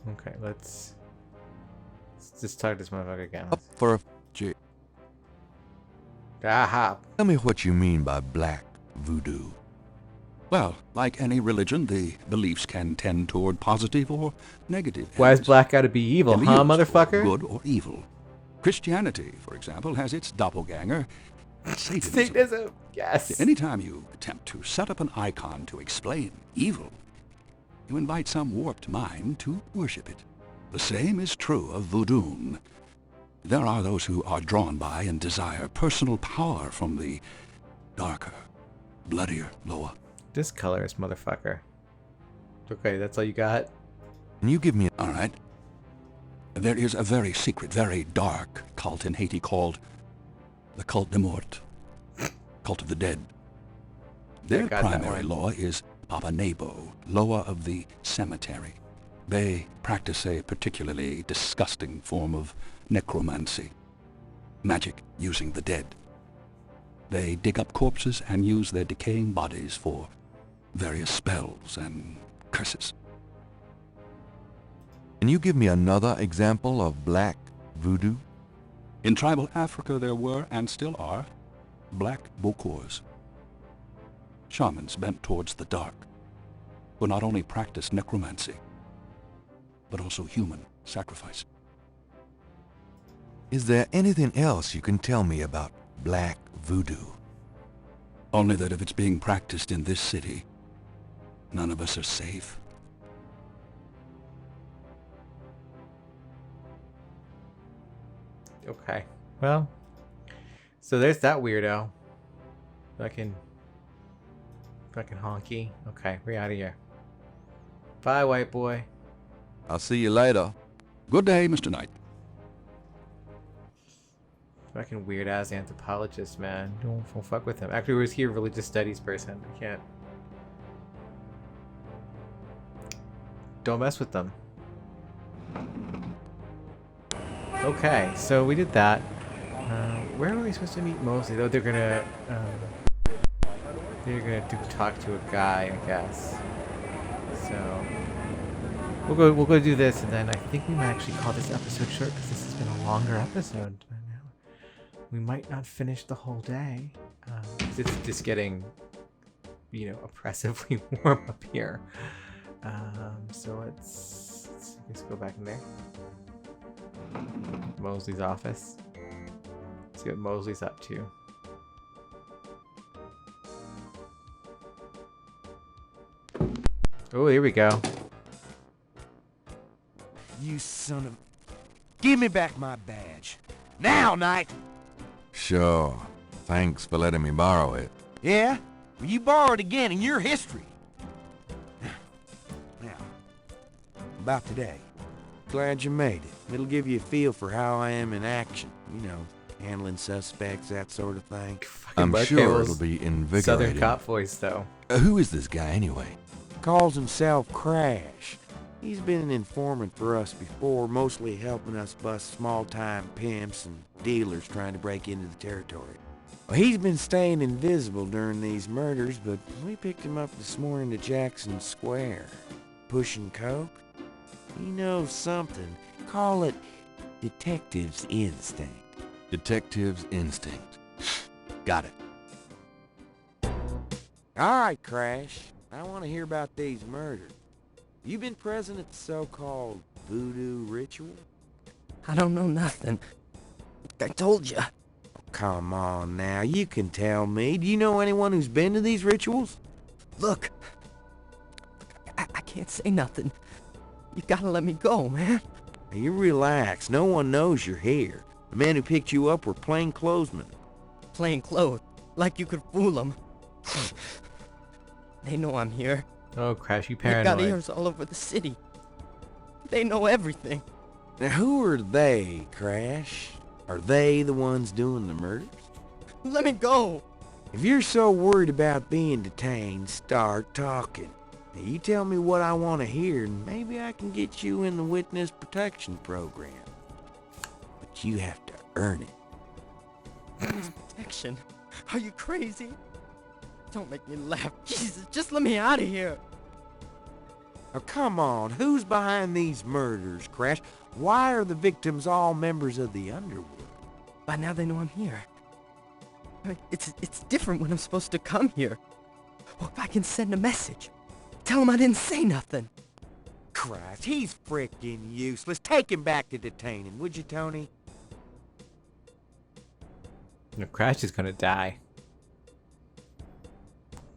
Okay, let's just talk to this motherfucker again. Up for a Aha. Tell me what you mean by black voodoo. Well, like any religion, the beliefs can tend toward positive or negative. Why is black gotta be evil, Can be huh, used for motherfucker? Good or evil. Christianity, for example, has its doppelganger, Satanism. Satanism, yes. Anytime you attempt to set up an icon to explain evil, you invite some warped mind to worship it. The same is true of Voodoo. There are those who are drawn by and desire personal power from the darker, bloodier, Loa. This colorist motherfucker. Okay, that's all you got? Can you give me All right. There is a very secret, very dark cult in Haiti called the Cult de Mort, Cult of the Dead. Their got that primary one. law is Papa Nebo, Loa of the Cemetery. They practice a particularly disgusting form of necromancy, magic using the dead. They dig up corpses and use their decaying bodies for various spells and curses. Can you give me another example of black voodoo? In tribal Africa there were, and still are, black bokors. Shamans bent towards the dark, who not only practiced necromancy, but also human sacrifice. Is there anything else you can tell me about black voodoo? Only that if it's being practiced in this city, none of us are safe. Okay. Well, so there's that weirdo. Fucking honky. Okay, we're out of here. Bye, white boy. I'll see you later. Good day, Mr. Knight. Fucking weird ass anthropologist, man. Don't fuck with him. Actually, was he a religious studies person? I can't. Don't mess with them. Okay, so we did that. Where are we supposed to meet Mosley? Though they're gonna talk to a guy, I guess. So we'll go do this, and then I think we might actually call this episode short because this has been a longer episode. We might not finish the whole day. It's just getting, oppressively warm up here. So let's go back in there. Mosley's office. Let's see what Mosley's up to. Oh, here we go. You son of... Give me back my badge. Now, Knight! Sure. Thanks for letting me borrow it. Yeah? Well, you borrowed again in your history. Now, about today. Glad you made it. It'll give you a feel for how I am in action. Handling suspects, that sort of thing. I'm sure it'll be invigorating. Southern cop voice, though. Who is this guy, anyway? Calls himself Crash. He's been an informant for us before, mostly helping us bust small-time pimps and dealers trying to break into the territory. Well, he's been staying invisible during these murders, but we picked him up this morning to Jackson Square. Pushing coke? He knows something. Call it detective's instinct. Detective's instinct. Got it. All right, Crash. I want to hear about these murders. You been present at the so-called voodoo ritual? I don't know nothing. I told you. Oh, come on now, you can tell me. Do you know anyone who's been to these rituals? Look, I can't say nothing. You gotta let me go, man. Now, you relax. No one knows you're here. The men who picked you up were plainclothesmen. Plain clothes, like you could fool them. They know I'm here. Oh, Crash, you They paranoid. got ears all over the city. They know everything. Now, who are they, Crash? Are they the ones doing the murders? Let me go. If you're so worried about being detained, start talking. Now, you tell me what I want to hear, and maybe I can get you in the witness protection program. But you have to earn it. Witness protection? Are you crazy? Don't make me laugh. Jesus, just let me out of here. Now, come on. Who's behind these murders, Crash? Why are the victims all members of the underworld? By now they know I'm here. I mean, it's different when I'm supposed to come here. Well, if I can send a message. Tell him I didn't say nothing. Christ, he's frickin' useless. Take him back to detaining, would you, Tony? No, Crash is gonna die.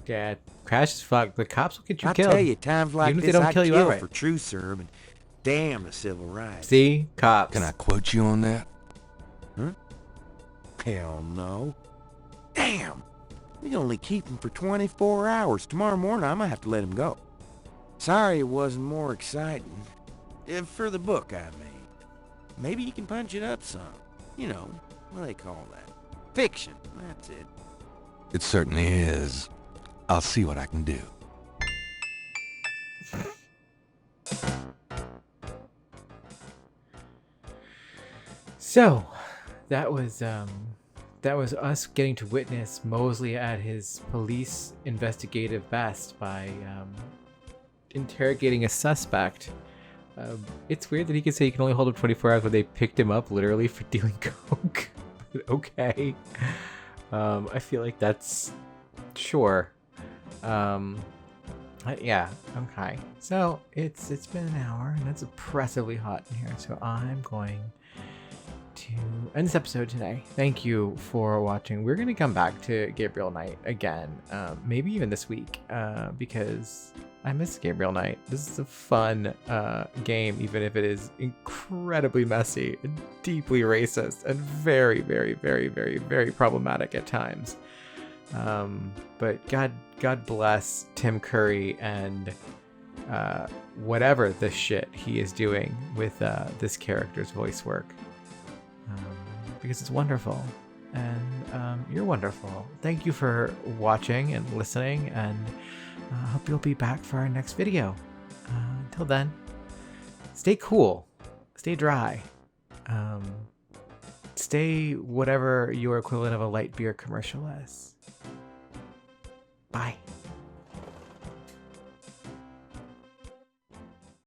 Yeah, Crash is fucked. The cops will get you killed. I tell you, times like even if this, they don't I'd kill you kill outright. for truth serum and damn the civil rights. See? Cops. Can I quote you on that? Huh? Hell no. Damn. We can only keep him for 24 hours. Tomorrow morning, I'm gonna have to let him go. Sorry it wasn't more exciting. For the book, I mean. Maybe you can punch it up some. You know, what do they call that? Fiction, that's it. It certainly is. I'll see what I can do. So, that was us getting to witness Mosley at his police investigative best by interrogating a suspect. It's weird that he can say he can only hold him 24 hours when they picked him up literally for dealing coke. But okay. I feel like that's sure. Yeah, okay. So it's been an hour and it's oppressively hot in here, so I'm going to end this episode today. Thank you for watching. We're gonna come back to Gabriel Knight again, maybe even this week, because I miss Gabriel Knight. This is a fun game, even if it is incredibly messy and deeply racist and very, very, very, very, very problematic at times. But God bless Tim Curry and whatever the shit he is doing with this character's voice work. Because it's wonderful, and you're wonderful. Thank you for watching and listening, and I hope you'll be back for our next video. Until then, stay cool, stay dry, stay whatever your equivalent of a light beer commercial is. Bye.